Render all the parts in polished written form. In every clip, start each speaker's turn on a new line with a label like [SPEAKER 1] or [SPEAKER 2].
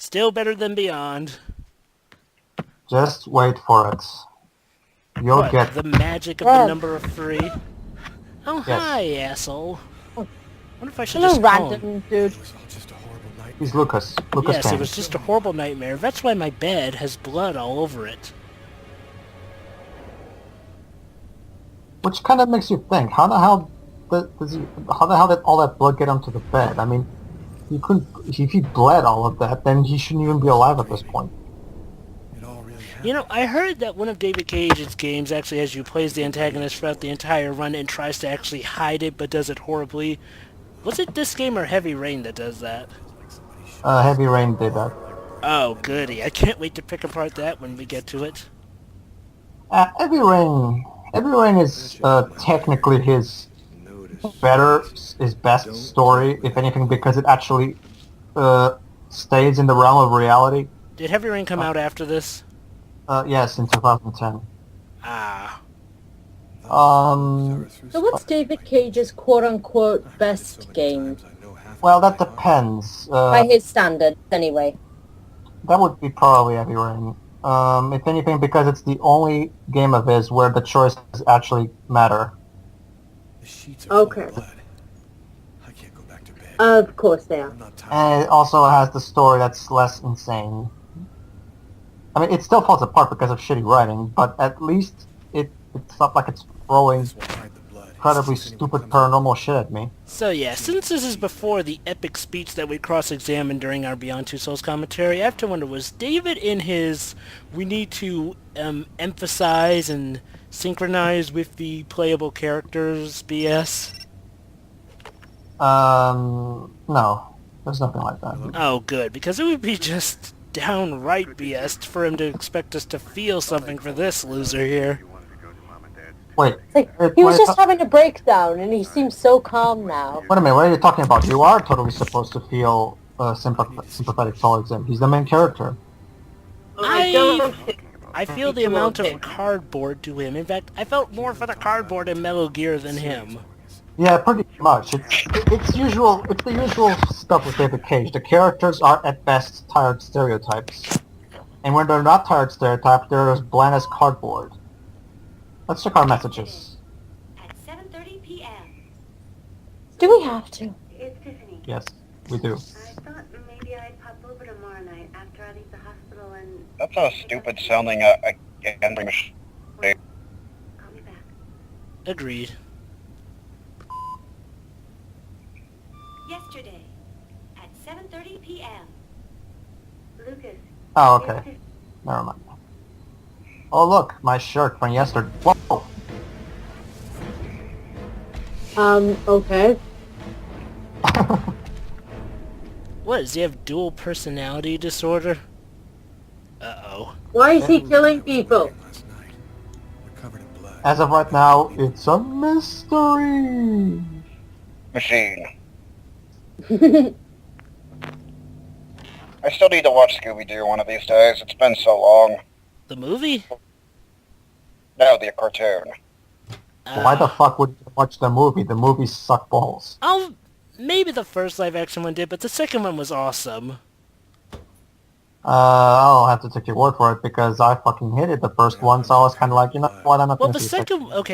[SPEAKER 1] Still better than Beyond.
[SPEAKER 2] Just wait for it. You'll
[SPEAKER 1] What,
[SPEAKER 2] get...
[SPEAKER 1] the magic of the number of 3? Oh,
[SPEAKER 2] Yes.
[SPEAKER 1] hi, asshole.
[SPEAKER 3] Oh.
[SPEAKER 1] Wonder if I should
[SPEAKER 3] Hello,
[SPEAKER 1] just call him.
[SPEAKER 3] random dude.
[SPEAKER 2] He's Lucas. Lucas
[SPEAKER 1] Yes,
[SPEAKER 2] Kane.
[SPEAKER 1] it was just a horrible nightmare. That's why my bed has blood all over it.
[SPEAKER 2] Which kind of makes you think, how the hell did all that blood get onto the bed? I mean, he couldn't. If he bled all of that, then he shouldn't even be alive at this point.
[SPEAKER 1] You know, I heard that one of David Cage's games actually has you plays the antagonist throughout the entire run and tries to actually hide it, but does it horribly. Was it this game or Heavy Rain that does that?
[SPEAKER 2] Heavy Rain did that.
[SPEAKER 1] Oh, goody. I can't wait to pick apart that when we get to it.
[SPEAKER 2] Heavy Rain is technically his best story, if anything, because it actually stays in the realm of reality.
[SPEAKER 1] Did Heavy Rain come out after this?
[SPEAKER 2] Yes, in 2010.
[SPEAKER 1] Ah.
[SPEAKER 3] So what's David Cage's quote-unquote best game?
[SPEAKER 2] Well, that depends.
[SPEAKER 3] By his standards, anyway.
[SPEAKER 2] That would be probably Heavy Rain. If anything, because it's the only game of his where the choices actually matter.
[SPEAKER 3] Okay. Of course they are.
[SPEAKER 2] And it also has the story that's less insane. I mean, it still falls apart because of shitty writing, but at least it's not like it's throwing incredibly stupid paranormal shit at me.
[SPEAKER 1] So yeah, since this is before the epic speech that we cross-examined during our Beyond Two Souls commentary, I have to wonder, was David in his we need to emphasize and synchronize with the playable characters BS?
[SPEAKER 2] No. There's nothing like that.
[SPEAKER 1] Oh, good, because it would be just downright BS for him to expect us to feel something for this loser here.
[SPEAKER 2] Wait.
[SPEAKER 3] He was just having a breakdown, and he seems so calm now.
[SPEAKER 2] Wait a minute, what are you talking about? You are totally supposed to feel sympathetic towards him. He's the main character.
[SPEAKER 1] I feel the amount of cardboard to him. In fact, I felt more for the cardboard in Metal Gear than him.
[SPEAKER 2] Yeah, pretty much. It's the usual stuff with David Cage. The characters are at best tired stereotypes. And when they're not tired stereotypes, they're as bland as cardboard. Let's check our messages.
[SPEAKER 4] At 7:30 p.m.
[SPEAKER 3] Do we have to?
[SPEAKER 4] It's Tiffany.
[SPEAKER 2] Yes, we do.
[SPEAKER 4] I thought maybe I'd pop over tomorrow night after I leave the hospital and...
[SPEAKER 5] That's a stupid sounding gambling machine.
[SPEAKER 4] Call me back.
[SPEAKER 1] Agreed.
[SPEAKER 4] Yesterday at 7:30 p.m. Lucas.
[SPEAKER 2] Oh, okay. Never mind. Oh, look, my shirt from yesterday. Whoa!
[SPEAKER 3] Okay.
[SPEAKER 1] What, does he have dual personality disorder? Uh-oh.
[SPEAKER 3] Why is he killing people?
[SPEAKER 2] As of right now, it's a mystery!
[SPEAKER 5] Machine. I still need to watch Scooby-Doo one of these days. It's been so long.
[SPEAKER 1] The movie?
[SPEAKER 5] No, the cartoon.
[SPEAKER 2] Why the fuck would you watch the movie? The movies suck balls.
[SPEAKER 1] Maybe the first live-action one did, but the second one was awesome.
[SPEAKER 2] I'll have to take your word for it because I fucking hated the first one, so I was kind of like, you know what, I'm not
[SPEAKER 1] Well,
[SPEAKER 2] gonna see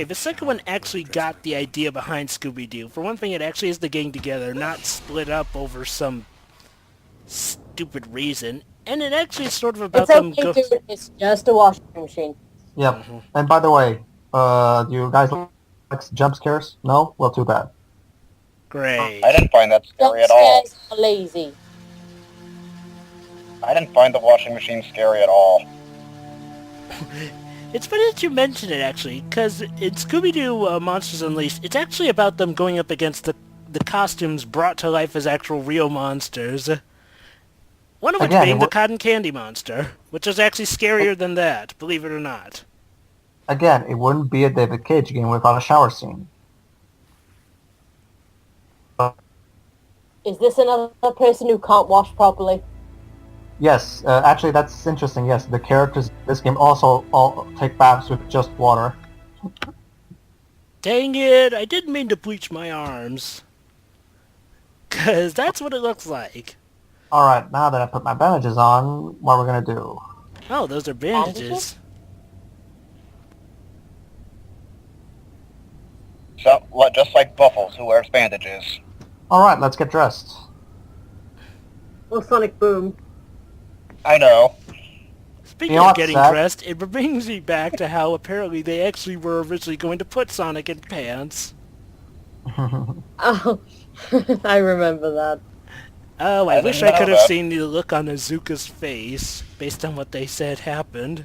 [SPEAKER 1] the second one actually got the idea behind Scooby-Doo. For one thing, it actually is the gang together, not split up over some stupid reason. And it actually is sort of about
[SPEAKER 3] It's okay, dude. It's just a washing machine.
[SPEAKER 2] Yep.
[SPEAKER 1] Mm-hmm.
[SPEAKER 2] And by the way, do you guys like jump scares? No? Well, too bad.
[SPEAKER 1] Great.
[SPEAKER 5] I didn't find that
[SPEAKER 3] Jump
[SPEAKER 5] scary at all.
[SPEAKER 3] scares are lazy.
[SPEAKER 5] I didn't find the washing machine scary at all.
[SPEAKER 1] It's funny that you mention it, actually, because in Scooby-Doo Monsters Unleashed, it's actually about them going up against the costumes brought to life as actual real monsters. One of which being the cotton candy monster, which is actually scarier than that, believe it or not.
[SPEAKER 2] Again, it wouldn't be a David Cage game without a shower scene.
[SPEAKER 3] Is this another person who can't wash properly?
[SPEAKER 2] Yes, actually that's interesting, yes. The characters in this game also all take baths with just water.
[SPEAKER 1] Dang it, I didn't mean to bleach my arms. 'Cause that's what it looks like.
[SPEAKER 2] Alright, now that I put my bandages on, what are we gonna do?
[SPEAKER 1] Oh, those are bandages.
[SPEAKER 5] So, just like Buffles, who wears bandages.
[SPEAKER 2] Alright, let's get dressed.
[SPEAKER 3] Well, Sonic Boom.
[SPEAKER 5] I know.
[SPEAKER 1] Speaking
[SPEAKER 2] You know
[SPEAKER 1] of
[SPEAKER 2] what's
[SPEAKER 1] getting
[SPEAKER 2] sad?
[SPEAKER 1] dressed, it brings me back to how apparently they actually were originally going to put Sonic in pants.
[SPEAKER 3] Oh, I remember that.
[SPEAKER 1] Oh, I
[SPEAKER 5] I
[SPEAKER 1] wish
[SPEAKER 5] didn't
[SPEAKER 1] I could
[SPEAKER 5] know
[SPEAKER 1] have
[SPEAKER 5] that.
[SPEAKER 1] seen the look on Azuka's face, based on what they said happened.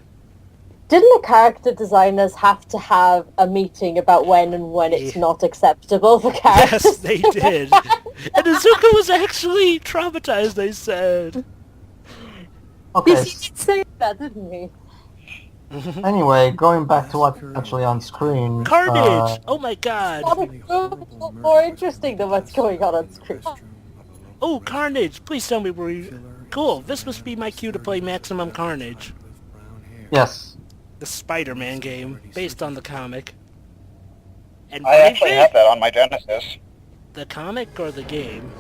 [SPEAKER 3] Didn't the character designers have to have a meeting about when it's
[SPEAKER 1] Yeah.
[SPEAKER 3] not acceptable for characters?
[SPEAKER 1] Yes, they did. And Azuka was actually traumatized, they said.
[SPEAKER 2] Okay,
[SPEAKER 3] Yes, he did say that, didn't he?
[SPEAKER 2] anyway, going back to what's actually on screen.
[SPEAKER 1] Carnage! Oh my god!
[SPEAKER 3] Sonic Boom is more interesting than what's going on screen.
[SPEAKER 1] Oh, Carnage! Please tell me where you... Cool, this must be my cue to play Maximum Carnage.
[SPEAKER 2] Yes.
[SPEAKER 1] The Spider-Man game, based on the comic. And
[SPEAKER 5] I actually
[SPEAKER 1] Private?
[SPEAKER 5] have that on my Genesis
[SPEAKER 1] The comic or the game?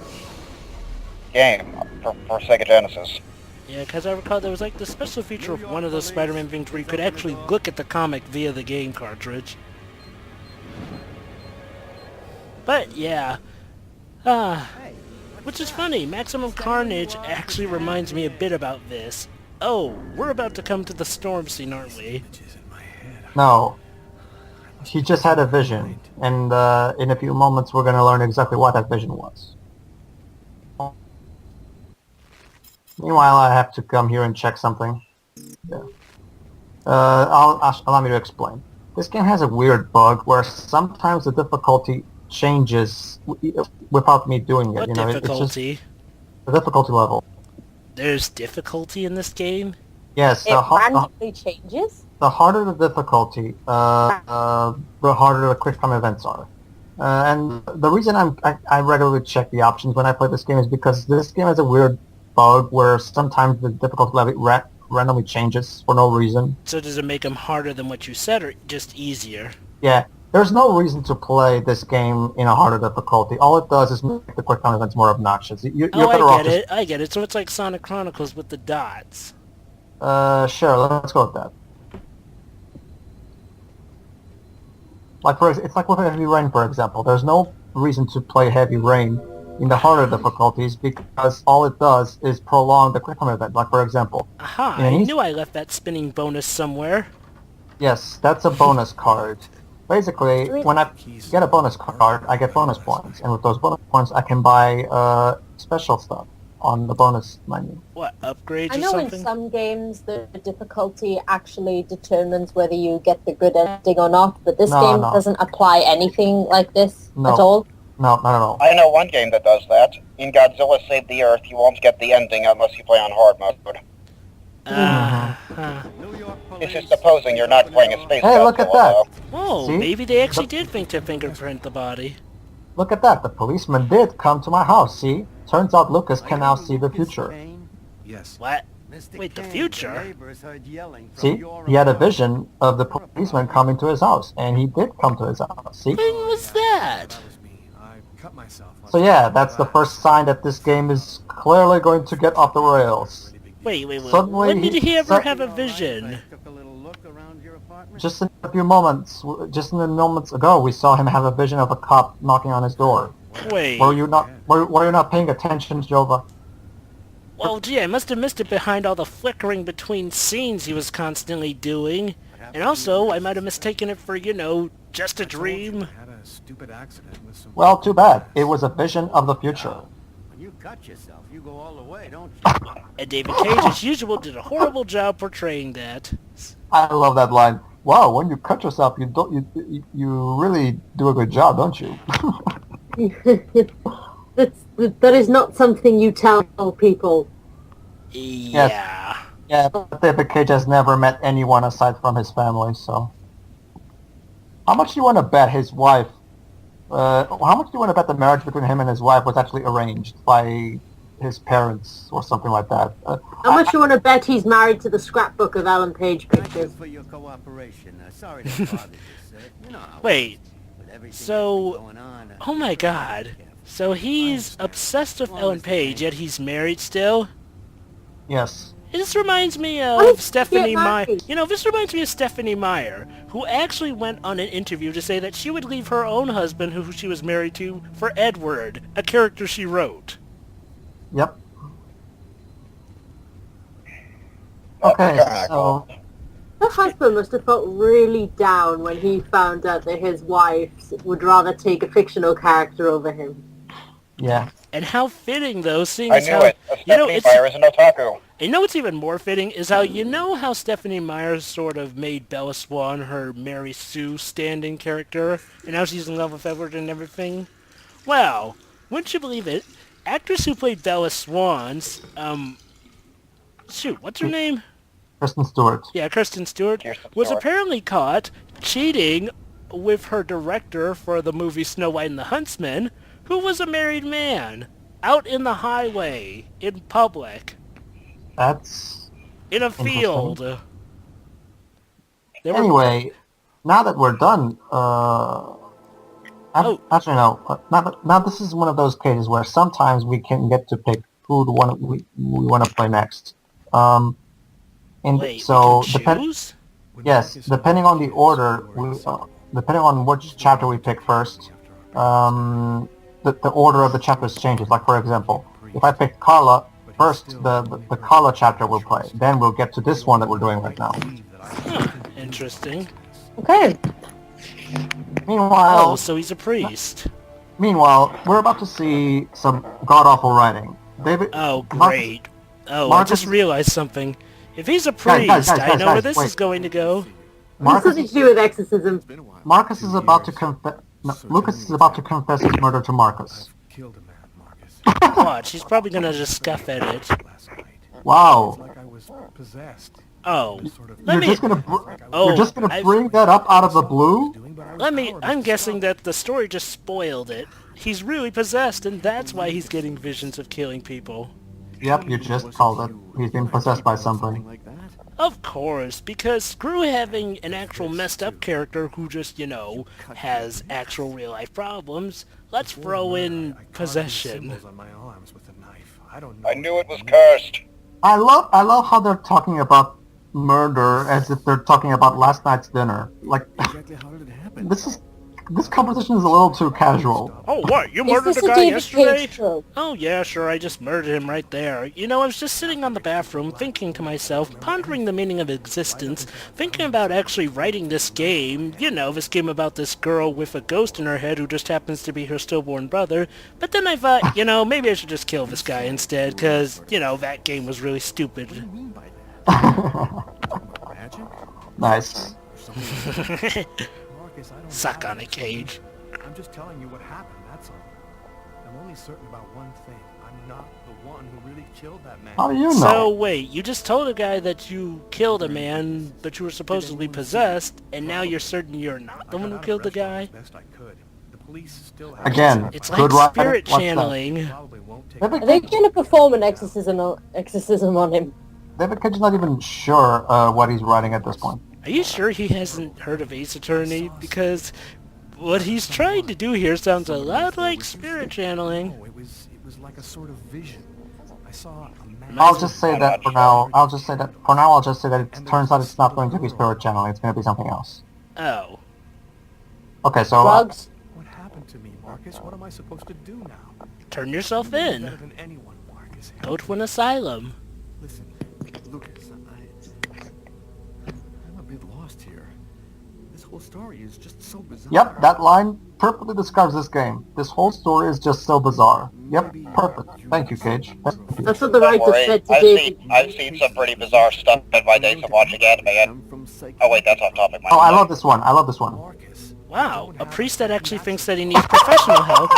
[SPEAKER 5] game for Sega Genesis.
[SPEAKER 1] Yeah, because I recall there was like the special feature of one of those Spider-Man things where you could actually look at the comic via the game cartridge. But yeah, which is funny, Maximum Carnage actually reminds me a bit about this. Oh, we're about to come to the storm scene, aren't we?
[SPEAKER 2] No. He just had a vision, and in a few moments we're gonna learn exactly what that vision was. Meanwhile, I have to come here and check something. Yeah. Allow me to explain. This game has a weird bug where sometimes the difficulty changes without me doing it.
[SPEAKER 1] What
[SPEAKER 2] You know, it's just
[SPEAKER 1] difficulty?
[SPEAKER 2] the difficulty level.
[SPEAKER 1] There's difficulty in this game?
[SPEAKER 2] Yes,
[SPEAKER 3] It randomly changes?
[SPEAKER 2] the harder the difficulty, the harder the quick time events are. And the reason I regularly check the options when I play this game is because this game has a weird bug where sometimes the difficulty level randomly changes for no reason.
[SPEAKER 1] So does it make them harder than what you said, or just easier?
[SPEAKER 2] Yeah, there's no reason to play this game in a harder difficulty. All it does is make the quick time events more obnoxious. You're better off
[SPEAKER 1] I get it. So it's like Sonic Chronicles with the dots.
[SPEAKER 2] Sure, let's go with that. It's like with Heavy Rain, for example. There's no reason to play Heavy Rain in the harder difficulties because all it does is prolong the quick time event. Like, for example,
[SPEAKER 1] Aha,
[SPEAKER 2] in
[SPEAKER 1] I
[SPEAKER 2] an easy-
[SPEAKER 1] knew I left that spinning bonus somewhere.
[SPEAKER 2] yes, that's a bonus card. Basically, when I get a bonus card, I get bonus points, and with those bonus points, I can buy special stuff on the bonus menu.
[SPEAKER 1] What, upgrades
[SPEAKER 3] I
[SPEAKER 1] or
[SPEAKER 3] know
[SPEAKER 1] something?
[SPEAKER 3] in some games the difficulty actually determines whether you get the good ending or not, but this game doesn't apply anything like this at all.
[SPEAKER 2] No, not at all.
[SPEAKER 5] I know one game that does that. In Godzilla Save the Earth, you won't get the ending unless you play on hard mode. This is supposing you're not playing a space
[SPEAKER 2] Hey, look at that!
[SPEAKER 5] Godzilla,
[SPEAKER 1] Oh,
[SPEAKER 2] See?
[SPEAKER 1] maybe they actually did think to fingerprint the body.
[SPEAKER 2] Look at that! The policeman did come to my house. See? Turns out Lucas can now see the future.
[SPEAKER 6] Yes.
[SPEAKER 1] What? Wait, the future?
[SPEAKER 2] See? He had a vision of the policeman coming to his house, and he did come to his house. See?
[SPEAKER 1] When was that?
[SPEAKER 6] was me. I cut myself.
[SPEAKER 2] So yeah, that's the first sign that this game is clearly going to get off the rails.
[SPEAKER 1] Wait.
[SPEAKER 2] Suddenly
[SPEAKER 1] When did he ever
[SPEAKER 2] su-
[SPEAKER 1] have a vision?
[SPEAKER 2] Just in the moments ago, we saw him have a vision of a cop knocking on his door.
[SPEAKER 1] Wait.
[SPEAKER 2] Were you not paying attention, Jova?
[SPEAKER 1] Well, gee, I must have missed it behind all the flickering between scenes he was constantly doing. And also, I might have mistaken it for, just a dream.
[SPEAKER 6] Had a stupid accident with some.
[SPEAKER 2] Well, too bad. It was a vision of the future.
[SPEAKER 7] When you cut yourself, you go all the way, don't you?
[SPEAKER 1] And David Cage, as usual, did a horrible job portraying that.
[SPEAKER 2] I love that line. Wow, when you cut yourself, you really do a good job, don't you?
[SPEAKER 3] That is not something you tell people.
[SPEAKER 1] Yeah.
[SPEAKER 2] Yeah, but David Cage has never met anyone aside from his family, so... How much do you want to bet his wife... how much do you want to bet the marriage between him and his wife was actually arranged by his parents or something like that?
[SPEAKER 3] How much you want to bet he's married to the scrapbook of Alan Page
[SPEAKER 7] Thank you
[SPEAKER 3] pictures?
[SPEAKER 7] for your cooperation. Sorry to bother you, sir. You know how
[SPEAKER 1] Wait,
[SPEAKER 7] with everything
[SPEAKER 1] so-
[SPEAKER 7] that's been going on.
[SPEAKER 1] Oh my god.
[SPEAKER 7] Can't
[SPEAKER 1] So he's obsessed with Ellen Page, yet he's married still?
[SPEAKER 2] Yes.
[SPEAKER 1] This reminds me
[SPEAKER 3] How did
[SPEAKER 1] of
[SPEAKER 3] he
[SPEAKER 1] Stephanie
[SPEAKER 3] get
[SPEAKER 1] Meyer.
[SPEAKER 3] married?
[SPEAKER 1] You know, this reminds me of Stephanie Meyer, who actually went on an interview to say that she would leave her own husband, who she was married to, for Edward, a character she wrote.
[SPEAKER 2] Yep. Okay, so...
[SPEAKER 3] Her husband must have felt really down when he found out that his wife would rather take a fictional character over him.
[SPEAKER 2] Yeah.
[SPEAKER 1] And how fitting, though, seeing
[SPEAKER 5] I
[SPEAKER 1] as
[SPEAKER 5] knew
[SPEAKER 1] how...
[SPEAKER 5] it. Stephanie Meyer is an otaku.
[SPEAKER 1] You know what's even more fitting is how Stephanie Meyer sort of made Bella Swan her Mary Sue stand-in character, and now she's in love with Edward and everything? Well, wouldn't you believe it? Actress who played Bella Swan's, shoot, what's her name?
[SPEAKER 2] Kristen Stewart.
[SPEAKER 1] Yeah, Kristen Stewart
[SPEAKER 5] Kirsten
[SPEAKER 1] was
[SPEAKER 5] Stewart.
[SPEAKER 1] apparently caught cheating with her director for the movie Snow White and the Huntsman, who was a married man, out in the highway, in public,
[SPEAKER 2] That's...
[SPEAKER 1] in a field. They were-
[SPEAKER 2] Anyway, now that we're done, actually no. Now this is one of those cases where sometimes we can get to pick who we want to play next. And
[SPEAKER 1] Wait,
[SPEAKER 2] so
[SPEAKER 1] we can choose?
[SPEAKER 2] yes, depending on the order, depending on which chapter we pick first, the order of the chapters changes. Like for example, if I pick Carla first, the Carla chapter will play. Then we'll get to this one that we're doing right now.
[SPEAKER 1] Huh, interesting.
[SPEAKER 3] Okay.
[SPEAKER 2] Meanwhile,
[SPEAKER 1] Oh, so he's a priest.
[SPEAKER 2] we're about to see some god-awful writing. David.
[SPEAKER 1] Oh,
[SPEAKER 2] Marcus-
[SPEAKER 1] great. Oh,
[SPEAKER 2] Marcus-
[SPEAKER 1] I just realized something. If he's a
[SPEAKER 2] Guys,
[SPEAKER 1] priest, I know where
[SPEAKER 2] guys,
[SPEAKER 1] this
[SPEAKER 2] wait.
[SPEAKER 1] is going to go.
[SPEAKER 3] This
[SPEAKER 2] Marcus,
[SPEAKER 3] something to do with exorcism.
[SPEAKER 6] It's been a while.
[SPEAKER 2] Marcus is about to confess. No, Lucas is about to confess his murder to Marcus.
[SPEAKER 6] I've killed a man, Marcus.
[SPEAKER 1] Watch, he's probably going to just scuff at it.
[SPEAKER 6] Last night. It's
[SPEAKER 2] Wow.
[SPEAKER 6] like I was possessed.
[SPEAKER 1] Oh,
[SPEAKER 6] Sort of
[SPEAKER 1] Let me-
[SPEAKER 2] You're
[SPEAKER 1] Oh,
[SPEAKER 2] just gonna
[SPEAKER 1] I've-
[SPEAKER 2] bring that up out of the blue?
[SPEAKER 6] doing, but I was
[SPEAKER 1] I'm guessing that the story just spoiled it. He's really possessed, and that's why he's getting visions of killing people.
[SPEAKER 2] Yep, you just called it. He's been possessed by something.
[SPEAKER 7] like that.
[SPEAKER 1] Of course, because screw having an actual messed up character who just, has actual real life problems. Let's throw in
[SPEAKER 6] I carved
[SPEAKER 1] possession.
[SPEAKER 6] symbols on my arms with a knife. I don't know.
[SPEAKER 5] I knew it was cursed.
[SPEAKER 2] I love how they're talking about murder as if they're talking about last night's dinner. Like,
[SPEAKER 7] Exactly how did it happen?
[SPEAKER 2] this conversation is a little too casual.
[SPEAKER 1] Oh, what? You
[SPEAKER 3] Is
[SPEAKER 1] murdered
[SPEAKER 3] this
[SPEAKER 1] a
[SPEAKER 3] a
[SPEAKER 1] guy
[SPEAKER 3] David
[SPEAKER 1] yesterday?
[SPEAKER 3] Cage trope?
[SPEAKER 1] Oh, yeah, sure, I just murdered him right there. I was just sitting on the bathroom, thinking to myself, pondering the meaning of existence, thinking about actually writing this game, this game about this girl with a ghost in her head who just happens to be her stillborn brother, but then I thought, maybe I should just kill this guy instead, because, that game was really stupid.
[SPEAKER 7] What do you mean by that?
[SPEAKER 6] Magic?
[SPEAKER 2] Nice.
[SPEAKER 6] Or something? Marcus, I don't
[SPEAKER 1] Suck
[SPEAKER 6] know.
[SPEAKER 1] on it, Cage.
[SPEAKER 6] I'm just telling you what happened, that's all. I'm only certain about one thing. I'm not the one who really killed that man.
[SPEAKER 2] How do you know?
[SPEAKER 1] So, wait, you just told a guy that you killed a man, but you were supposedly possessed, and now you're certain you're not the
[SPEAKER 6] I
[SPEAKER 1] one
[SPEAKER 6] got
[SPEAKER 1] who
[SPEAKER 6] out
[SPEAKER 1] killed the
[SPEAKER 6] of restaurant
[SPEAKER 1] guy?
[SPEAKER 6] as best I could. The police still have
[SPEAKER 2] Again,
[SPEAKER 1] It's
[SPEAKER 2] good
[SPEAKER 1] like
[SPEAKER 2] writing.
[SPEAKER 1] spirit
[SPEAKER 2] What's that?
[SPEAKER 1] channeling.
[SPEAKER 6] Probably won't take
[SPEAKER 2] David
[SPEAKER 3] They're
[SPEAKER 2] Cage,
[SPEAKER 3] going to perform an exorcism on him.
[SPEAKER 2] David Cage is not even sure what he's writing at this point.
[SPEAKER 1] Are you sure he hasn't heard of Ace Attorney? Because what he's trying to do here sounds a lot like spirit channeling.
[SPEAKER 6] No, it was like a sort of vision. I saw a man.
[SPEAKER 2] I'll just say that for now. I'll just say that it turns out it's not going to be spirit channeling. It's going to be something else.
[SPEAKER 1] Oh.
[SPEAKER 2] Okay, so
[SPEAKER 3] Drugs.
[SPEAKER 6] What happened to me, Marcus? What am I supposed to do now?
[SPEAKER 1] Turn yourself
[SPEAKER 6] Better
[SPEAKER 1] in.
[SPEAKER 6] than anyone, Marcus.
[SPEAKER 1] Go to an asylum.
[SPEAKER 7] Listen, Lucas, I'm a bit lost here. This whole story is just so bizarre.
[SPEAKER 2] yep, that line perfectly describes this game. This whole story is just so bizarre. Yep, perfect. Thank you, Cage. Thank you.
[SPEAKER 3] That's what the
[SPEAKER 5] Don't
[SPEAKER 3] writer
[SPEAKER 5] worry,
[SPEAKER 3] said to
[SPEAKER 5] I've
[SPEAKER 3] David.
[SPEAKER 5] seen some pretty bizarre stuff in my days of watching anime. And oh wait, that's off topic.
[SPEAKER 2] Oh, I love this one. I love this one.
[SPEAKER 6] Marcus.
[SPEAKER 1] Wow, a priest that actually thinks that he needs professional help.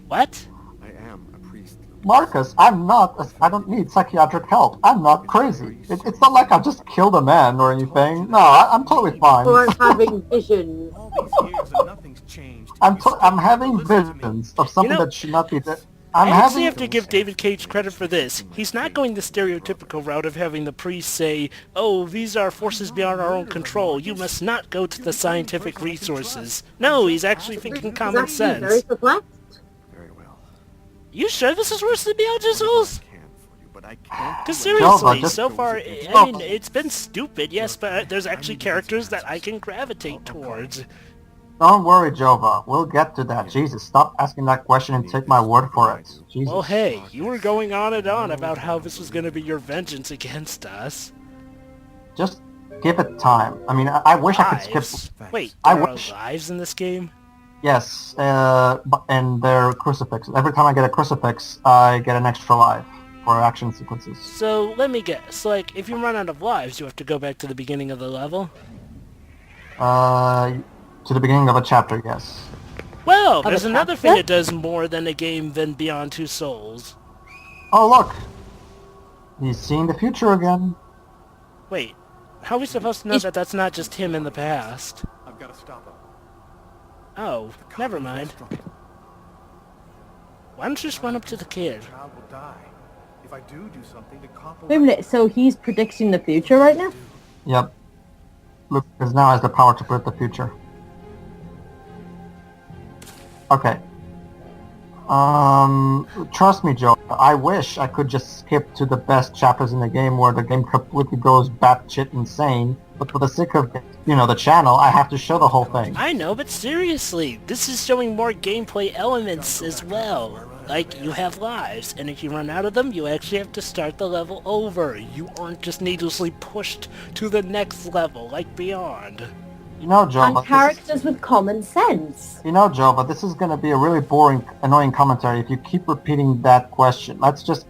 [SPEAKER 1] What?
[SPEAKER 7] I am a priest.
[SPEAKER 2] Marcus, I don't need psychiatric help. I'm not crazy. It's not like I've just killed a man or anything. No, I'm totally fine.
[SPEAKER 3] Or having visions.
[SPEAKER 6] All these years and nothing's changed.
[SPEAKER 2] I'm having
[SPEAKER 6] Listen to me.
[SPEAKER 2] visions of something
[SPEAKER 1] You know,
[SPEAKER 2] that should not be there.
[SPEAKER 1] I actually have to give David Cage credit for this. He's not going the stereotypical route of having the priest say, oh, these are forces beyond our own control. You must not go to the scientific resources. No, he's actually thinking common
[SPEAKER 3] He's actually very
[SPEAKER 1] sense.
[SPEAKER 3] perplexed.
[SPEAKER 7] Very well.
[SPEAKER 1] You sure this is worse than Beyond Two Souls?
[SPEAKER 7] I can for you, but I can't.
[SPEAKER 1] Because
[SPEAKER 7] do it.
[SPEAKER 1] seriously,
[SPEAKER 2] just-
[SPEAKER 1] so far, I mean, it's been stupid, yes, but there's actually characters that I can gravitate towards.
[SPEAKER 2] Don't worry, Jova. We'll get to that. Jesus, stop asking that question and take my word for it. Jesus.
[SPEAKER 1] Well, hey, you were going on and on about how this was going to be your vengeance against us.
[SPEAKER 2] Just give it time. I mean, I wish I could skip...
[SPEAKER 1] Lives? Wait,
[SPEAKER 2] I
[SPEAKER 1] there are
[SPEAKER 2] wish-
[SPEAKER 1] lives in this game?
[SPEAKER 2] Yes, and they're crucifixes. Every time I get a crucifix, I get an extra life for action sequences.
[SPEAKER 1] So, let me guess, like, if you run out of lives, you have to go back to the beginning of the level?
[SPEAKER 2] To the beginning of a chapter, yes.
[SPEAKER 1] Well,
[SPEAKER 3] the
[SPEAKER 1] there's another
[SPEAKER 3] chapter?
[SPEAKER 1] thing that does more than a game than Beyond Two Souls.
[SPEAKER 2] Oh, look! He's seeing the future again.
[SPEAKER 1] Wait, how are we supposed to know that that's not just him in the past?
[SPEAKER 6] I've got to stop him.
[SPEAKER 1] Oh, never mind. Why don't you just run up to the kid?
[SPEAKER 6] The child will die. If I do something, the cop will...
[SPEAKER 3] Wait a minute, so he's predicting the future right now?
[SPEAKER 2] Yep. Lucas now has the power to predict the future. Okay. Trust me, Joe. I wish I could just skip to the best chapters in the game where the game completely goes batshit insane. But for the sake of, the channel, I have to show the whole thing.
[SPEAKER 1] I know, but seriously, this is showing more gameplay elements as well. Like, you have lives, and if you run out of them, you actually have to start the level over. You aren't just needlessly pushed to the next level, like Beyond.
[SPEAKER 2] Joe.
[SPEAKER 3] And characters with common sense.
[SPEAKER 2] Joe, but this is going to be a really boring, annoying commentary if you keep repeating that question. Let's just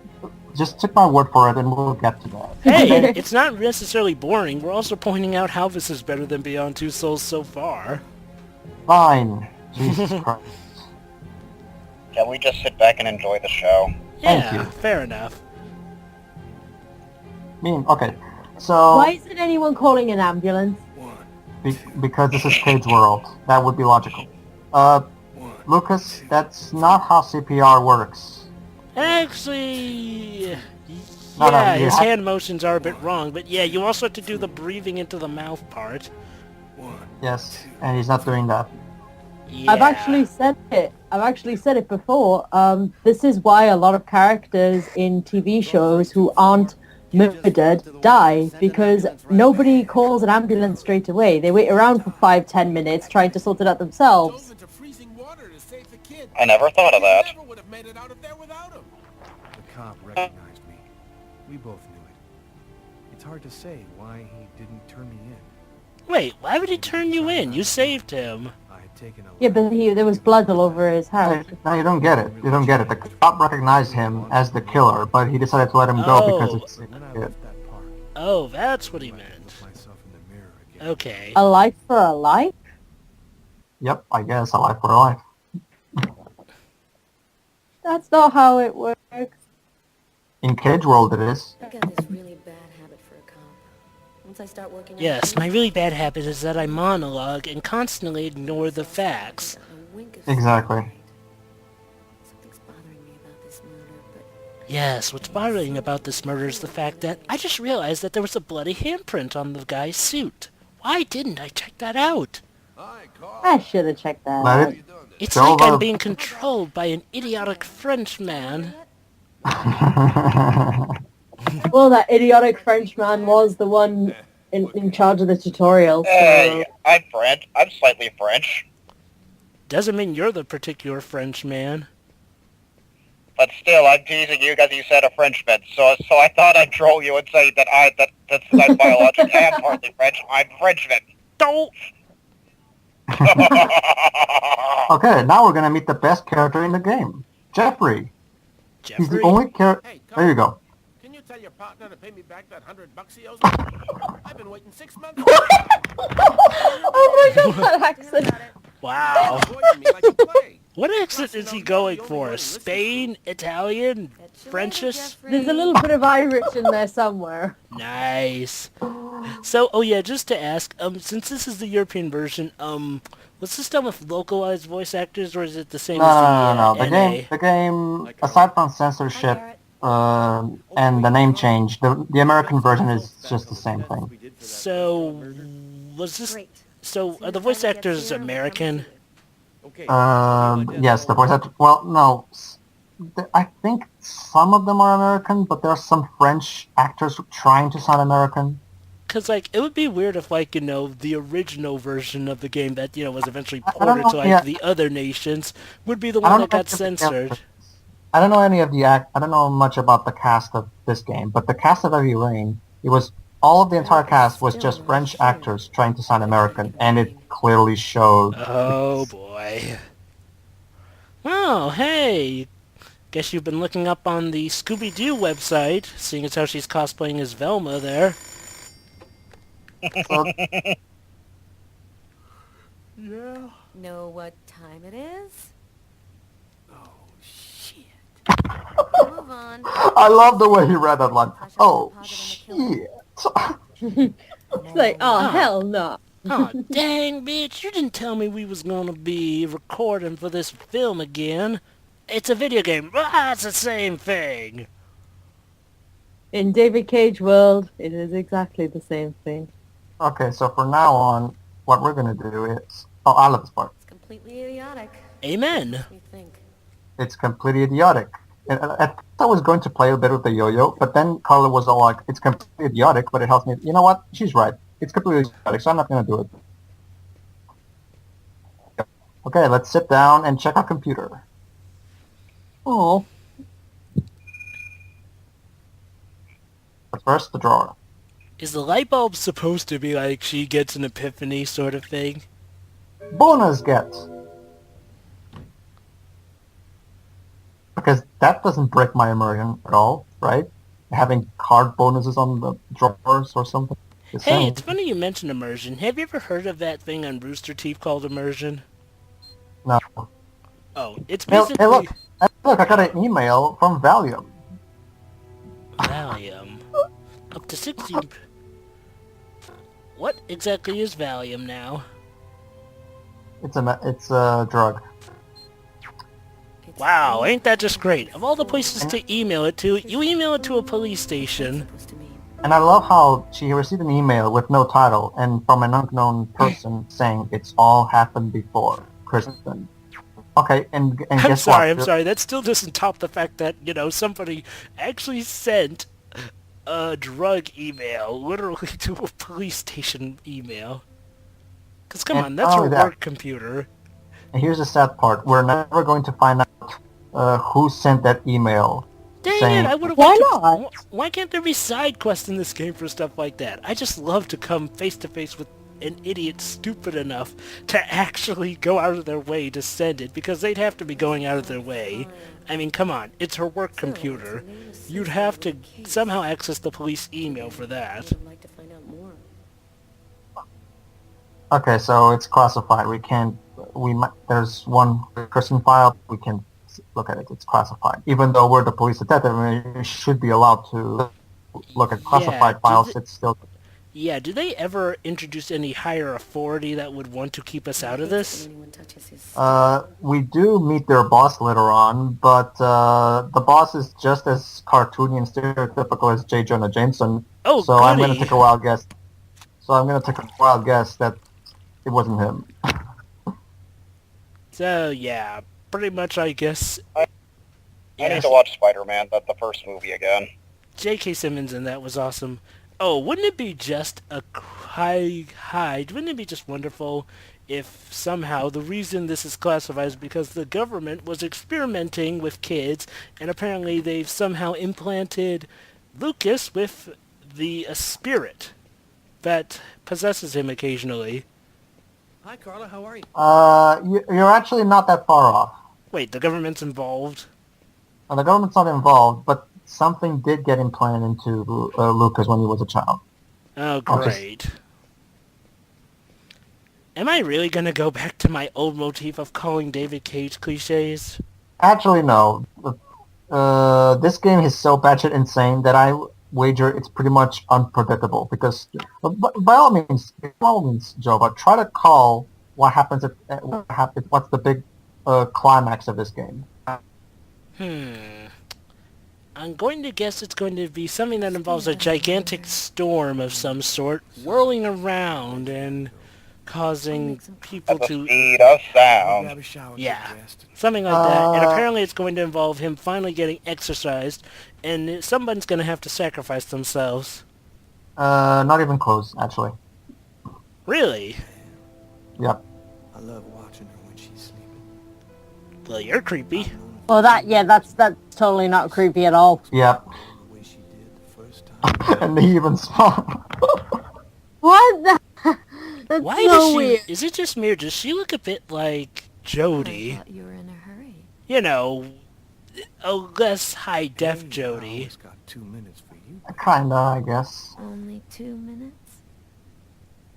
[SPEAKER 2] take my word for it and we'll get to that.
[SPEAKER 1] Hey, it's not necessarily boring. We're also pointing out how this is better than Beyond Two Souls so far.
[SPEAKER 2] Fine. Jesus Christ.
[SPEAKER 5] Can we just sit back and enjoy the show?
[SPEAKER 2] Thank
[SPEAKER 1] Yeah,
[SPEAKER 2] you.
[SPEAKER 1] fair enough.
[SPEAKER 2] Okay. So,
[SPEAKER 3] Why isn't anyone calling an ambulance?
[SPEAKER 2] because this is Cage World, that would be logical. Lucas, that's not how CPR works.
[SPEAKER 1] Actually,
[SPEAKER 2] No,
[SPEAKER 1] yeah,
[SPEAKER 2] you
[SPEAKER 1] his
[SPEAKER 2] have-
[SPEAKER 1] hand motions are a bit wrong, but yeah, you also have to do the breathing into the mouth part.
[SPEAKER 2] Yes, and he's not doing that.
[SPEAKER 1] Yeah.
[SPEAKER 3] I've actually said it before. This is why a lot of characters in TV shows who aren't murdered die, because nobody calls an ambulance straight away. They wait around for 5-10 minutes trying to sort it out themselves.
[SPEAKER 5] I never thought of that.
[SPEAKER 6] The cop recognized me. We both knew it. It's hard to say why he didn't turn me in.
[SPEAKER 1] Wait, why would he turn you in? You saved him.
[SPEAKER 6] I had taken a...
[SPEAKER 3] Yeah, but there was blood all over his house.
[SPEAKER 2] No, you don't get it. You don't get it. The cop recognized him as the killer, but he decided to let him go because it's...
[SPEAKER 6] And then I
[SPEAKER 2] Yeah.
[SPEAKER 6] left that park.
[SPEAKER 1] Oh, that's what he meant.
[SPEAKER 6] Looked myself in the mirror again.
[SPEAKER 1] Okay.
[SPEAKER 3] A life for a life?
[SPEAKER 2] Yep, I guess a life for a life.
[SPEAKER 3] That's not how it works.
[SPEAKER 2] In Cage World it is.
[SPEAKER 8] I got this really bad habit for a cop. Once I start working out
[SPEAKER 1] Yes, my really bad habit is that I monologue and constantly ignore the facts.
[SPEAKER 8] a wink of
[SPEAKER 2] Exactly.
[SPEAKER 8] something's bothering me about this murder, but
[SPEAKER 1] Yes, what's bothering about this murder is the fact that I just realized that there was a bloody handprint on the guy's suit. Why didn't I check that out?
[SPEAKER 3] I should have checked that
[SPEAKER 2] Let
[SPEAKER 3] out.
[SPEAKER 2] it...
[SPEAKER 1] It's
[SPEAKER 2] Go
[SPEAKER 1] like I'm
[SPEAKER 2] over.
[SPEAKER 1] being controlled by an idiotic Frenchman.
[SPEAKER 3] Well, that idiotic Frenchman was the one in charge of the tutorial. So.
[SPEAKER 5] Hey, I'm French. I'm slightly French.
[SPEAKER 1] Doesn't mean you're the particular Frenchman.
[SPEAKER 5] But still, I'm teasing you because you said a Frenchman. So I thought I'd troll you and say that that's not biological and partly French. I'm Frenchman.
[SPEAKER 1] Don't!
[SPEAKER 2] Okay, now we're gonna meet the best character in the game. Jeffrey. He's the
[SPEAKER 1] Jeffrey?
[SPEAKER 2] only character...
[SPEAKER 9] Hey,
[SPEAKER 2] There you go.
[SPEAKER 9] Can you tell your partner to pay me back that $100 he owes me? I've been waiting 6 months.
[SPEAKER 3] Oh my god, that accent!
[SPEAKER 1] Wow.
[SPEAKER 9] Avoiding me like a plague.
[SPEAKER 1] What accent is he going for? Spain? Italian? Frenchish?
[SPEAKER 3] There's a little bit of Irish in there somewhere.
[SPEAKER 1] Nice. So, oh yeah, just to ask, since this is the European version, was this done with localized voice actors, or is it the same
[SPEAKER 2] No,
[SPEAKER 1] as
[SPEAKER 2] no.
[SPEAKER 1] NA?
[SPEAKER 2] The game, aside from censorship and the name change, the American version is just the same thing.
[SPEAKER 1] So, was this... So, are the voice actors American?
[SPEAKER 2] Yes, the voice actor... Well, no. I think some of them are American, but there are some French actors trying to sound American.
[SPEAKER 1] Because, like, it would be weird if, like, you know, the original version of the game that, you know, was eventually
[SPEAKER 2] I don't
[SPEAKER 1] ported
[SPEAKER 2] know.
[SPEAKER 1] to, like,
[SPEAKER 2] Yeah,
[SPEAKER 1] the other nations would be the
[SPEAKER 2] I
[SPEAKER 1] one
[SPEAKER 2] don't
[SPEAKER 1] that
[SPEAKER 2] know
[SPEAKER 1] got
[SPEAKER 2] any of the
[SPEAKER 1] censored.
[SPEAKER 2] characters. I don't know any of the act. I don't know much about the cast of this game, but the cast of Heavy Rain, it was all of the entire
[SPEAKER 8] Hope is
[SPEAKER 2] cast was
[SPEAKER 8] still
[SPEAKER 2] just
[SPEAKER 8] not
[SPEAKER 2] French
[SPEAKER 8] here.
[SPEAKER 2] actors trying to sound
[SPEAKER 8] What can I
[SPEAKER 2] American,
[SPEAKER 8] be
[SPEAKER 2] and it
[SPEAKER 8] doing?
[SPEAKER 2] clearly showed.
[SPEAKER 1] Oh, boy. Oh, hey! Guess you've been looking up on the Scooby-Doo website, seeing as how she's cosplaying as Velma there.
[SPEAKER 2] So,
[SPEAKER 6] Yeah?
[SPEAKER 8] Know what time it is?
[SPEAKER 6] Oh, shit.
[SPEAKER 8] Move on.
[SPEAKER 2] I love the way he read that line.
[SPEAKER 8] Flash up
[SPEAKER 2] Oh
[SPEAKER 8] the deposit on the killer.
[SPEAKER 2] shit!
[SPEAKER 3] It's like, oh,
[SPEAKER 1] Ah.
[SPEAKER 3] hell no.
[SPEAKER 1] Aw, dang, bitch, you didn't tell me we was gonna be recording for this film again. It's a video game. Ah, it's the same thing.
[SPEAKER 3] In David Cage world, it is exactly the same thing.
[SPEAKER 2] Okay, so from now on, what we're gonna do is. Oh, I love this part.
[SPEAKER 8] It's completely idiotic.
[SPEAKER 1] Amen.
[SPEAKER 8] Makes me think.
[SPEAKER 2] It's completely idiotic. And at first I was going to play a bit with the yo-yo, but then Carla was all like, it's completely idiotic, but it helps me. You know what? She's right. It's completely idiotic, so I'm not going to do it. Okay, let's sit down and check our computer.
[SPEAKER 3] Oh,
[SPEAKER 2] But first, the drawer.
[SPEAKER 1] Is the light bulb supposed to be like she gets an epiphany sort of thing?
[SPEAKER 2] Bonus get. Because that doesn't break my immersion at all, right? Having card bonuses on the drawers or something. The
[SPEAKER 1] Hey,
[SPEAKER 2] same.
[SPEAKER 1] it's funny you mentioned immersion. Have you ever heard of that thing on Rooster Teeth called immersion?
[SPEAKER 2] No.
[SPEAKER 1] Oh, it's
[SPEAKER 2] Hey,
[SPEAKER 1] basically...
[SPEAKER 2] hey, look. Hey, look, I got an email from Valium.
[SPEAKER 1] Valium. Up to 60... What exactly is Valium now?
[SPEAKER 2] It's a drug.
[SPEAKER 8] It's
[SPEAKER 1] Wow,
[SPEAKER 8] free.
[SPEAKER 1] ain't that just great? Of all the places to email it to, you email it to a police station.
[SPEAKER 8] Supposed to mean.
[SPEAKER 2] And I love how she received an email with no title and from an unknown person saying it's all happened before, Kristen. Okay, and
[SPEAKER 1] I'm
[SPEAKER 2] guess
[SPEAKER 1] sorry,
[SPEAKER 2] what?
[SPEAKER 1] I'm sorry. That still doesn't top the fact that, you know, somebody actually sent a drug email literally to a police station email. Because, come
[SPEAKER 2] And
[SPEAKER 1] on, that's
[SPEAKER 2] not
[SPEAKER 1] her
[SPEAKER 2] only that-
[SPEAKER 1] work computer.
[SPEAKER 2] And here's the sad part. We're never going to find out who sent that email.
[SPEAKER 1] Dang
[SPEAKER 2] saying,
[SPEAKER 1] it, I would have
[SPEAKER 3] Why
[SPEAKER 1] liked
[SPEAKER 3] not?
[SPEAKER 1] to... Why can't there be side quests in this game for stuff like that? I just love to come face to face with an idiot stupid enough to actually go out of their way to send it, because they'd have to be going out of their way. I mean, come on, it's her work computer. You'd have to somehow access the police email for that.
[SPEAKER 8] I'd like to find out more.
[SPEAKER 2] Okay, so it's classified. There's one Kristen file. We can look at it. It's classified. Even though we're the police detective, I mean, we should be allowed to look at classified
[SPEAKER 1] Yeah,
[SPEAKER 2] files. It's still...
[SPEAKER 1] Yeah, do they ever introduce any higher authority that would want to keep us out of this?
[SPEAKER 8] Anyone touches his
[SPEAKER 2] We do meet their boss later on, but the boss is just as cartoony and stereotypical as J. Jonah Jameson.
[SPEAKER 1] Oh,
[SPEAKER 2] So I'm going to
[SPEAKER 1] goody.
[SPEAKER 2] take a wild guess. That it wasn't him.
[SPEAKER 1] So, yeah, pretty much, I guess...
[SPEAKER 5] I need to watch Spider-Man, the first movie again.
[SPEAKER 1] J.K. Simmons in that was awesome. Oh, wouldn't it be just a wouldn't it be just wonderful if somehow the reason this is classified is because the government was experimenting with kids, and apparently they've somehow implanted Lucas with the spirit that possesses him occasionally.
[SPEAKER 7] Hi, Carla. How are you?
[SPEAKER 2] You're actually not that far off.
[SPEAKER 1] Wait, the government's involved?
[SPEAKER 2] The government's not involved, but something did get implanted into Lucas when he was a child.
[SPEAKER 1] Oh, great. Am I really gonna go back to my old motif of calling David Cage cliches?
[SPEAKER 2] Actually, no. This game is so batshit insane that I wager it's pretty much unpredictable. Because, by all means, Joe, but try to call what happens what's the big climax of this game.
[SPEAKER 1] I'm going to guess it's going to be something that involves a gigantic storm of some sort whirling around and causing people
[SPEAKER 5] At the
[SPEAKER 1] to...
[SPEAKER 5] speed of
[SPEAKER 6] I'll
[SPEAKER 5] sound.
[SPEAKER 6] grab a shower,
[SPEAKER 1] Yeah.
[SPEAKER 6] get dressed.
[SPEAKER 1] Something like that. And
[SPEAKER 2] Uh,
[SPEAKER 1] apparently it's going to involve him finally getting exercised, and someone's going to have to sacrifice themselves.
[SPEAKER 2] Not even close, actually.
[SPEAKER 1] Really?
[SPEAKER 2] Yep.
[SPEAKER 6] I love watching her when she's sleeping.
[SPEAKER 1] Well, you're creepy.
[SPEAKER 3] Well, that's totally not creepy at all.
[SPEAKER 2] Yep.
[SPEAKER 6] The way she did the first time.
[SPEAKER 2] And he even smiled.
[SPEAKER 3] What the? That's
[SPEAKER 1] Why
[SPEAKER 3] so
[SPEAKER 1] does she...
[SPEAKER 3] weird.
[SPEAKER 1] Is it just me, or does she look a bit like Jodie?
[SPEAKER 8] I thought you were in a hurry.
[SPEAKER 1] You know, a less high-def
[SPEAKER 6] I
[SPEAKER 1] Jodie.
[SPEAKER 6] always got 2 minutes for you.
[SPEAKER 2] Kinda, I guess.
[SPEAKER 8] Only 2 minutes?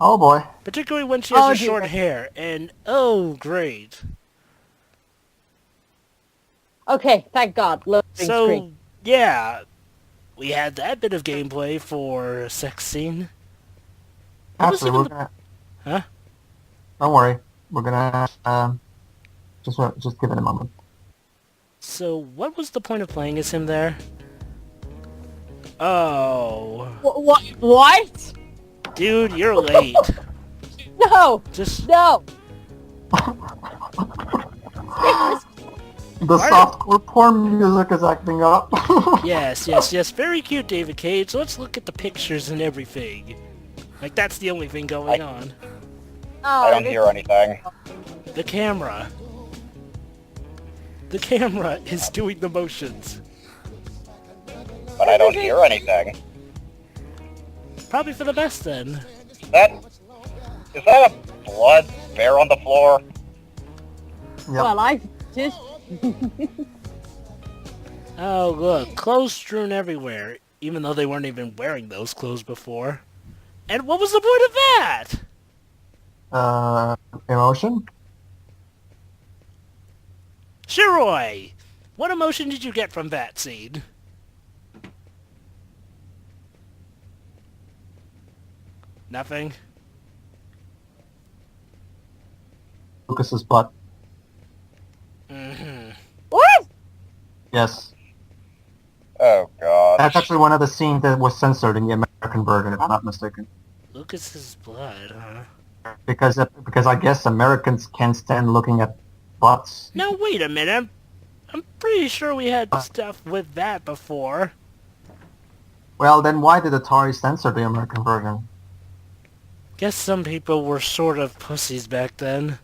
[SPEAKER 2] Oh boy.
[SPEAKER 1] Particularly when she has
[SPEAKER 3] Oh,
[SPEAKER 1] her
[SPEAKER 3] dear.
[SPEAKER 1] short hair. And, oh, great.
[SPEAKER 3] Okay, thank God. Loading
[SPEAKER 1] So,
[SPEAKER 3] screen.
[SPEAKER 1] yeah, we had that bit of gameplay for a sex scene. What was
[SPEAKER 2] Actually,
[SPEAKER 1] even
[SPEAKER 2] we're
[SPEAKER 1] the...
[SPEAKER 2] gonna...
[SPEAKER 1] Huh?
[SPEAKER 2] Don't worry. We're gonna, just give it a moment.
[SPEAKER 1] So, what was the point of playing as him there? Oh.
[SPEAKER 3] What?
[SPEAKER 1] Dude, you're late.
[SPEAKER 3] No!
[SPEAKER 1] Just...
[SPEAKER 3] No!
[SPEAKER 2] The softcore porn music is acting up.
[SPEAKER 1] Yes, yes, yes. Very cute, David Cage. Let's look at the pictures and everything. Like, that's the only thing going on.
[SPEAKER 3] Oh,
[SPEAKER 5] I don't hear anything.
[SPEAKER 1] The camera. The camera is doing the motions.
[SPEAKER 5] But I don't hear anything.
[SPEAKER 1] Probably for the best, then.
[SPEAKER 5] Is that a blood bear on the floor?
[SPEAKER 2] Yep.
[SPEAKER 3] Well, I just...
[SPEAKER 1] Oh, look. Clothes strewn everywhere. Even though they weren't even wearing those clothes before. And what was the point of that?
[SPEAKER 2] Emotion?
[SPEAKER 1] Shiroi! What emotion did you get from that scene? Nothing?
[SPEAKER 2] Lucas's butt.
[SPEAKER 1] Mm-hmm.
[SPEAKER 3] What?
[SPEAKER 2] Yes.
[SPEAKER 5] Oh god.
[SPEAKER 2] That's actually one of the scenes that was censored in the American version, if I'm not mistaken.
[SPEAKER 1] Lucas's blood, huh?
[SPEAKER 2] Because I guess Americans can't stand looking at butts.
[SPEAKER 1] Now, wait a minute. I'm pretty sure we had stuff with that before.
[SPEAKER 2] Well, then why did Atari censor the American version?
[SPEAKER 1] Guess some people were sort of pussies back then.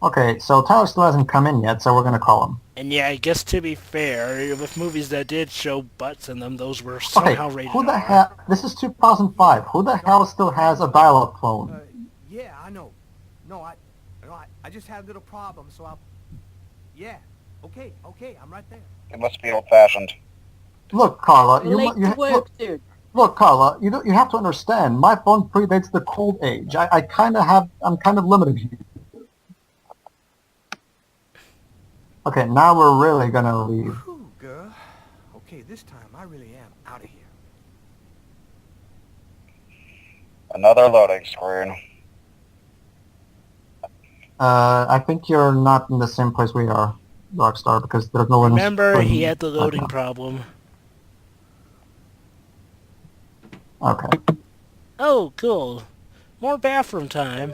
[SPEAKER 2] Okay, so Tyler still hasn't come in yet, so we're gonna call him.
[SPEAKER 1] And yeah, I guess to be fair, with movies that did show butts in them, those were
[SPEAKER 2] Okay,
[SPEAKER 1] somehow rated
[SPEAKER 2] who the
[SPEAKER 1] R.
[SPEAKER 2] hell... This is 2005. Who the hell still has a dial-up phone?
[SPEAKER 6] Yeah, I know. No, I just had a little problem, so I'll... Yeah. Okay, I'm right there.
[SPEAKER 5] It must be old-fashioned.
[SPEAKER 2] Look, Carla,
[SPEAKER 3] Late to work, dude.
[SPEAKER 2] look, Carla, you have to understand. My phone predates the cold age. I'm kind of limited here. Okay, now we're really gonna leave.
[SPEAKER 6] Whew, girl. Okay, this time I really am out of here.
[SPEAKER 5] Another loading screen.
[SPEAKER 2] I think you're not in the same place we are, Rockstar, because there's no one...
[SPEAKER 1] Remember, he had the loading problem.
[SPEAKER 2] Okay.
[SPEAKER 1] Oh, cool. More bathroom time.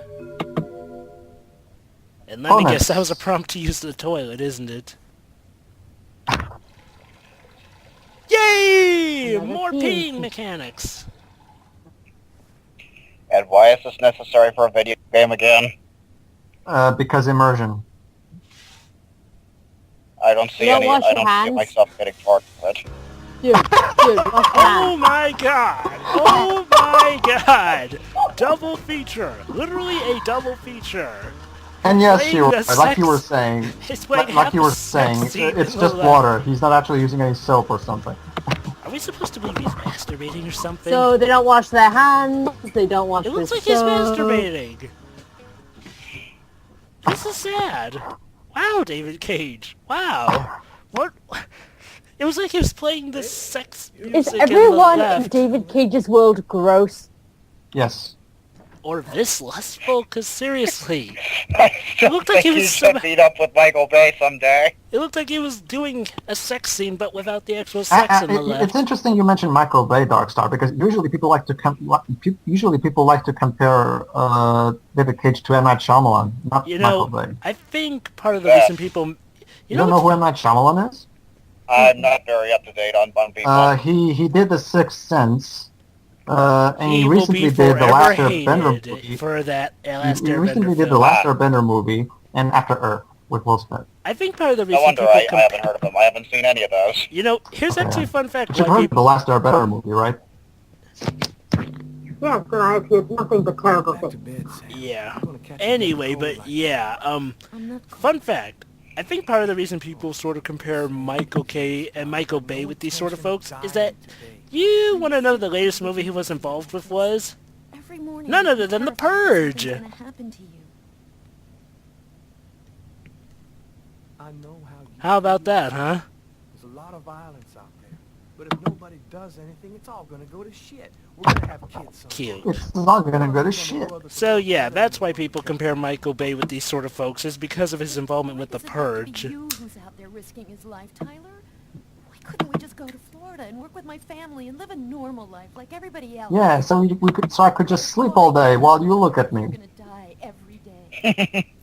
[SPEAKER 1] And let me guess, that was a prompt to use the toilet, isn't it? Yay!
[SPEAKER 3] Another
[SPEAKER 1] More
[SPEAKER 3] peeing.
[SPEAKER 1] peeing mechanics.
[SPEAKER 5] And why is this necessary for a video game again?
[SPEAKER 2] Because immersion.
[SPEAKER 5] I don't see
[SPEAKER 3] You don't
[SPEAKER 5] any.
[SPEAKER 3] wash
[SPEAKER 5] I
[SPEAKER 3] your
[SPEAKER 5] don't see
[SPEAKER 3] hands?
[SPEAKER 5] myself getting part of it.
[SPEAKER 3] Dude, what's
[SPEAKER 1] Oh
[SPEAKER 3] that?
[SPEAKER 1] my god! Oh my god! Double feature! Literally a double feature!
[SPEAKER 2] And yes,
[SPEAKER 1] Playing
[SPEAKER 2] you
[SPEAKER 1] the
[SPEAKER 2] were, like you were
[SPEAKER 1] sex-
[SPEAKER 2] saying,
[SPEAKER 1] It's playing
[SPEAKER 2] like
[SPEAKER 1] half
[SPEAKER 2] you
[SPEAKER 1] the
[SPEAKER 2] were
[SPEAKER 1] sex
[SPEAKER 2] saying,
[SPEAKER 1] scene
[SPEAKER 2] it's
[SPEAKER 1] in
[SPEAKER 2] just
[SPEAKER 1] the left.
[SPEAKER 2] water. He's not actually using any soap or something.
[SPEAKER 1] Are we supposed to believe he's masturbating or something?
[SPEAKER 3] So they don't wash their hands, they don't wash
[SPEAKER 1] It looks
[SPEAKER 3] their
[SPEAKER 1] like he's
[SPEAKER 3] soap.
[SPEAKER 1] masturbating. This is sad. Wow, David Cage. Wow. What? It was like he was playing the sex music
[SPEAKER 3] Is
[SPEAKER 1] in the
[SPEAKER 3] everyone in
[SPEAKER 1] left.
[SPEAKER 3] David Cage's world gross?
[SPEAKER 2] Yes.
[SPEAKER 1] or this lustful, because seriously,
[SPEAKER 5] I still
[SPEAKER 1] looked like
[SPEAKER 5] think
[SPEAKER 1] he
[SPEAKER 5] you
[SPEAKER 1] was
[SPEAKER 5] should meet up with Michael Bay someday.
[SPEAKER 1] it looked like he was doing a sex scene, but without the actual sex in the left.
[SPEAKER 2] It's interesting you mentioned Michael Bay, Darkstar, because usually people like to compare David Cage to M. Night Shyamalan, not
[SPEAKER 1] You know,
[SPEAKER 2] Michael Bay.
[SPEAKER 1] I think part of the reason people...
[SPEAKER 2] You don't know who M. Night Shyamalan is?
[SPEAKER 5] I'm not very up to date on people.
[SPEAKER 2] He did The Sixth Sense, and he
[SPEAKER 1] will
[SPEAKER 2] recently
[SPEAKER 1] be
[SPEAKER 2] did the Last
[SPEAKER 1] forever
[SPEAKER 2] Airbender
[SPEAKER 1] hated
[SPEAKER 2] movie.
[SPEAKER 1] for that Last
[SPEAKER 2] He recently
[SPEAKER 1] Airbender
[SPEAKER 2] did the
[SPEAKER 1] film.
[SPEAKER 2] Last Airbender movie and After Earth with Will Smith.
[SPEAKER 1] I think part of the
[SPEAKER 5] No
[SPEAKER 1] reason
[SPEAKER 5] wonder
[SPEAKER 1] people
[SPEAKER 5] I haven't heard of them. I haven't seen any of those.
[SPEAKER 1] You know, here's actually a fun fact.
[SPEAKER 2] But you've
[SPEAKER 1] Why
[SPEAKER 2] heard of the
[SPEAKER 1] people...
[SPEAKER 2] Last Airbender movie, right?
[SPEAKER 3] Yes, and I've heard nothing but terrible
[SPEAKER 6] Back to
[SPEAKER 3] things.
[SPEAKER 6] bed, Sam.
[SPEAKER 1] Yeah.
[SPEAKER 6] I'm gonna catch a
[SPEAKER 1] Anyway,
[SPEAKER 6] cold
[SPEAKER 1] but
[SPEAKER 6] like
[SPEAKER 1] yeah,
[SPEAKER 8] I'm not
[SPEAKER 1] fun fact. I think part of the reason people sort of compare Michael K. and Michael Bay with these sort of folks is that you want to know the latest movie he was involved with was?
[SPEAKER 8] every morning.
[SPEAKER 1] None other than The Purge.
[SPEAKER 8] Something's gonna happen to you.
[SPEAKER 6] I know how you
[SPEAKER 1] How about
[SPEAKER 6] feel.
[SPEAKER 1] that, huh?
[SPEAKER 6] There's a lot of violence out there. But if nobody does anything, it's all gonna go to shit. We're gonna have kids someday.
[SPEAKER 1] Cute.
[SPEAKER 2] It's not gonna go to shit.
[SPEAKER 1] So yeah, that's why people compare Michael Bay with these sort of folks, is because of his involvement with The
[SPEAKER 8] Why does it have to
[SPEAKER 1] Purge.
[SPEAKER 8] be you who's out there risking his life, Tyler? Why couldn't we just go to Florida and work with my family and live a normal life like everybody else?
[SPEAKER 2] Yeah, so I could just sleep all day while you look at
[SPEAKER 8] You're
[SPEAKER 2] me.
[SPEAKER 8] gonna die every day.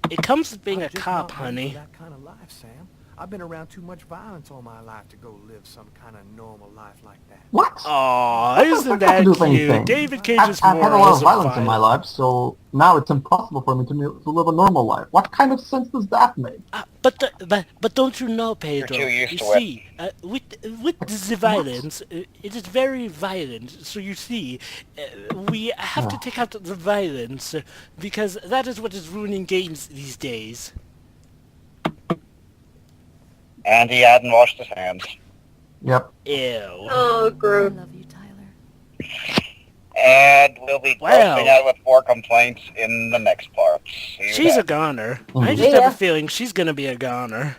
[SPEAKER 1] It comes with being
[SPEAKER 6] I'm
[SPEAKER 1] a
[SPEAKER 6] just
[SPEAKER 1] cop,
[SPEAKER 6] not ready for
[SPEAKER 1] honey.
[SPEAKER 6] that kind of life, Sam. I've been around too much violence all my life to go live some kind of normal life like that.
[SPEAKER 2] What?
[SPEAKER 1] Aw,
[SPEAKER 2] That
[SPEAKER 1] isn't
[SPEAKER 2] doesn't
[SPEAKER 1] that
[SPEAKER 2] do with
[SPEAKER 1] cute?
[SPEAKER 2] anything.
[SPEAKER 1] David Cage's
[SPEAKER 2] I've had a lot
[SPEAKER 1] morals
[SPEAKER 2] of
[SPEAKER 1] of
[SPEAKER 2] violence in my
[SPEAKER 1] violence.
[SPEAKER 2] life, so now it's impossible for me to live a normal life. What kind of sense does that make?
[SPEAKER 1] But don't you know, Pedro?
[SPEAKER 5] too used
[SPEAKER 1] you
[SPEAKER 5] to it.
[SPEAKER 1] see, with the violence, it is very violent. So you see, we have to take out the violence because that is what is ruining games these days.
[SPEAKER 5] And he hadn't washed his hands.
[SPEAKER 2] Yep.
[SPEAKER 1] Ew.
[SPEAKER 3] Oh,
[SPEAKER 8] I
[SPEAKER 3] gross.
[SPEAKER 8] love you, Tyler.
[SPEAKER 5] And we'll be
[SPEAKER 1] Wow.
[SPEAKER 5] closing out with 4 complaints in the next part. See you
[SPEAKER 1] She's
[SPEAKER 5] then.
[SPEAKER 1] a goner. I
[SPEAKER 2] Mhm.
[SPEAKER 1] just have
[SPEAKER 3] Yeah.
[SPEAKER 1] a feeling she's gonna be a goner.